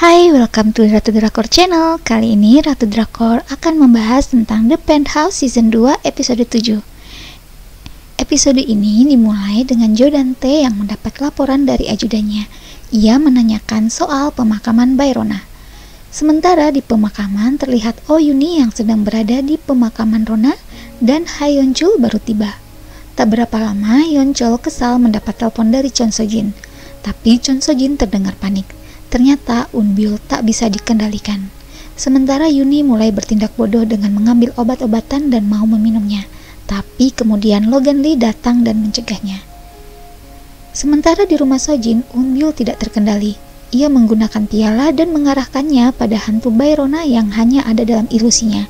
Hai, welcome to Ratu Drakor Channel. Kali ini Ratu Drakor akan membahas tentang The Penthouse Season 2 episode 7. Episode ini dimulai dengan Jo Dante yang mendapat laporan dari ajudannya. Ia menanyakan soal pemakaman Bayrona. Sementara di pemakaman terlihat Oh Yuni yang sedang berada di pemakaman Rona dan Ha Yeon Chul baru tiba. Tak berapa lama Yeon Chul kesal mendapat telepon dari Chon So Jin. Tapi Chon So Jin terdengar panik. Ternyata Unbyul tak bisa dikendalikan. Sementara Yuni mulai bertindak bodoh dengan mengambil obat-obatan dan mau meminumnya. Tapi kemudian Logan Lee datang dan mencegahnya. Sementara di rumah Sojin, Unbyul tidak terkendali. Ia menggunakan piala dan mengarahkannya pada hantu Bayrona yang hanya ada dalam ilusinya.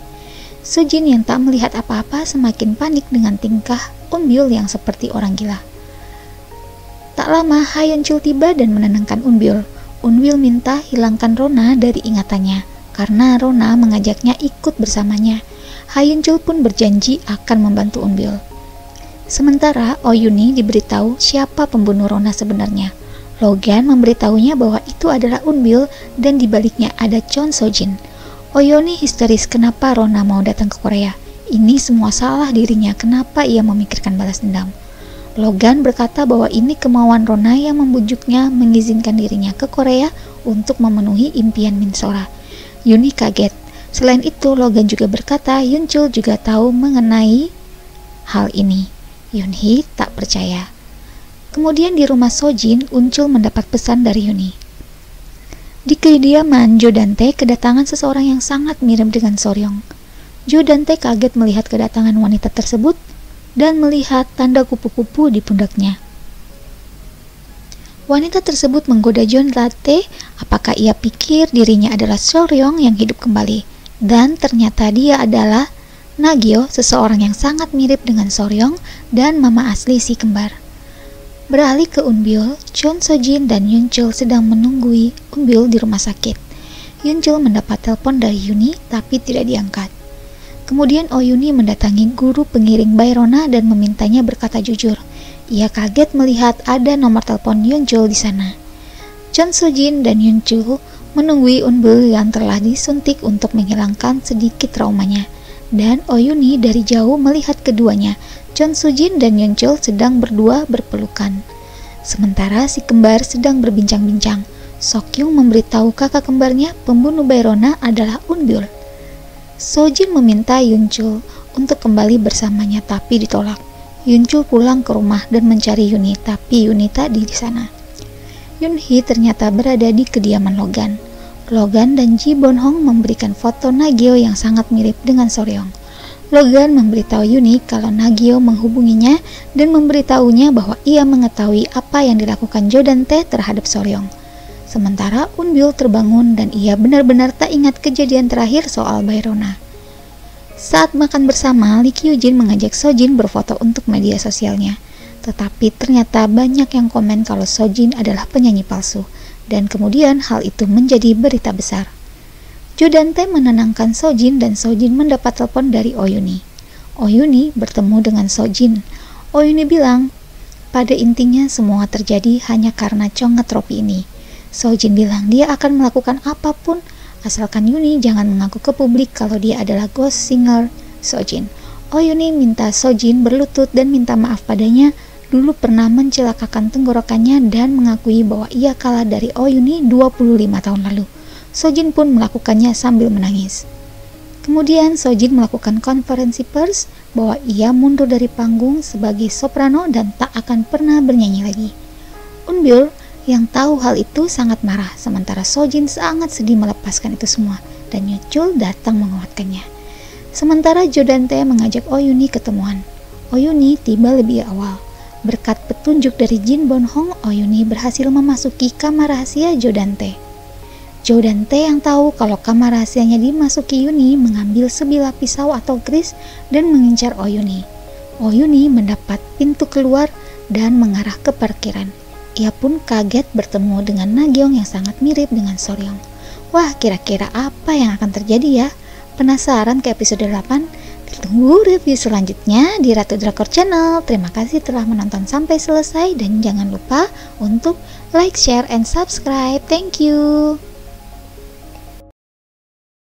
Sojin yang tak melihat apa-apa semakin panik dengan tingkah Unbyul yang seperti orang gila. Tak lama Ha Yeon Chul tiba dan menenangkan Unbyul. Unbyul minta hilangkan Rona dari ingatannya, karena Rona mengajaknya ikut bersamanya. Ha Yeon Chul pun berjanji akan membantu Unbyul. Sementara Oh Yuni diberitahu siapa pembunuh Rona sebenarnya. Logan memberitahunya bahwa itu adalah Unbyul dan dibaliknya ada Chon So Jin. Oh Yuni histeris kenapa Rona mau datang ke Korea. Ini semua salah dirinya, kenapa ia memikirkan balas dendam. Logan berkata bahwa ini kemauan Rona yang membujuknya mengizinkan dirinya ke Korea untuk memenuhi impian Min Sora. Yuni kaget. Selain itu, Logan juga berkata Yeon Chul juga tahu mengenai hal ini. Yunhee tak percaya. Kemudian di rumah Sojin, Unchul mendapat pesan dari Yuni. Di kediaman Jo Dante kedatangan seseorang yang sangat mirip dengan Soryong. Jo Dante kaget melihat kedatangan wanita tersebut dan melihat tanda kupu-kupu di pundaknya. Wanita tersebut menggoda Jo Dante, apakah ia pikir dirinya adalah Soryong yang hidup kembali. Dan ternyata dia adalah Nagyo, seseorang yang sangat mirip dengan Soryong dan mama asli si kembar. Beralih ke Unbyul, Chon So Jin dan Yeon Chul sedang menunggui Unbyul di rumah sakit. Yeon Chul mendapat telepon dari Yuni tapi tidak diangkat. Kemudian Oh Yuni mendatangi guru pengiring Bayrona dan memintanya berkata jujur. Ia kaget melihat ada nomor telepon Yeon Chul di sana. Chon So Jin dan Yeon Chul menunggui Unbyul yang telah disuntik untuk menghilangkan sedikit traumanya. Dan Oh Yuni dari jauh melihat keduanya. Chon So Jin dan Yeon Chul sedang berdua berpelukan. Sementara si kembar sedang berbincang-bincang. Sokyung memberitahu kakak kembarnya pembunuh Bayrona adalah Unbyul. Sojin meminta Yeon Chul untuk kembali bersamanya tapi ditolak. Yeon Chul pulang ke rumah dan mencari Yuni tapi Yuni tak di sana. Yunhee ternyata berada di kediaman Logan. Logan dan Ji Bon Hong memberikan foto Nagyo yang sangat mirip dengan Soryong. Logan memberitahu Yuni kalau Nagyo menghubunginya dan memberitahunya bahwa ia mengetahui apa yang dilakukan Jo Dante terhadap Soryong. Sementara Unbyul terbangun dan ia benar-benar tak ingat kejadian terakhir soal Bayrona. Saat makan bersama, Lee Kyu Jin mengajak Sojin berfoto untuk media sosialnya. Tetapi ternyata banyak yang komen kalau Sojin adalah penyanyi palsu. Dan kemudian hal itu menjadi berita besar. Jo Dante menenangkan Sojin dan Sojin mendapat telepon dari Oh Yuni. Oh Yuni bertemu dengan Sojin. Oh Yuni bilang, pada intinya semua terjadi hanya karena conget tropi ini. Sojin bilang dia akan melakukan apapun asalkan Yuni jangan mengaku ke publik kalau dia adalah ghost singer Sojin. Oh Yuni minta Sojin berlutut dan minta maaf padanya dulu pernah mencelakakan tenggorokannya dan mengakui bahwa ia kalah dari Oh Yuni 25 tahun lalu. Sojin pun melakukannya sambil menangis. Kemudian Sojin melakukan konferensi pers bahwa ia mundur dari panggung sebagai soprano dan tak akan pernah bernyanyi lagi. Unbyul yang tahu hal itu sangat marah, sementara Sojin sangat sedih melepaskan itu semua, dan Yeon Chul datang menguatkannya. Sementara Jo Dante mengajak Oh Yuni ketemuan. Oh Yuni tiba lebih awal. Berkat petunjuk dari Jin Bon Hong, Oh Yuni berhasil memasuki kamar rahasia Jo Dante. Jo Dante yang tahu kalau kamar rahasianya dimasuki Yuni mengambil sebilah pisau atau keris dan mengincar Oh Yuni. Oh Yuni mendapat pintu keluar dan mengarah ke parkiran. Ia pun kaget bertemu dengan Nagyong yang sangat mirip dengan Soryong. Wah, kira-kira apa yang akan terjadi ya? Penasaran ke episode 8? Tunggu review selanjutnya di Ratu Drakor Channel. Terima kasih telah menonton sampai selesai dan jangan lupa untuk like, share, and subscribe. Thank you.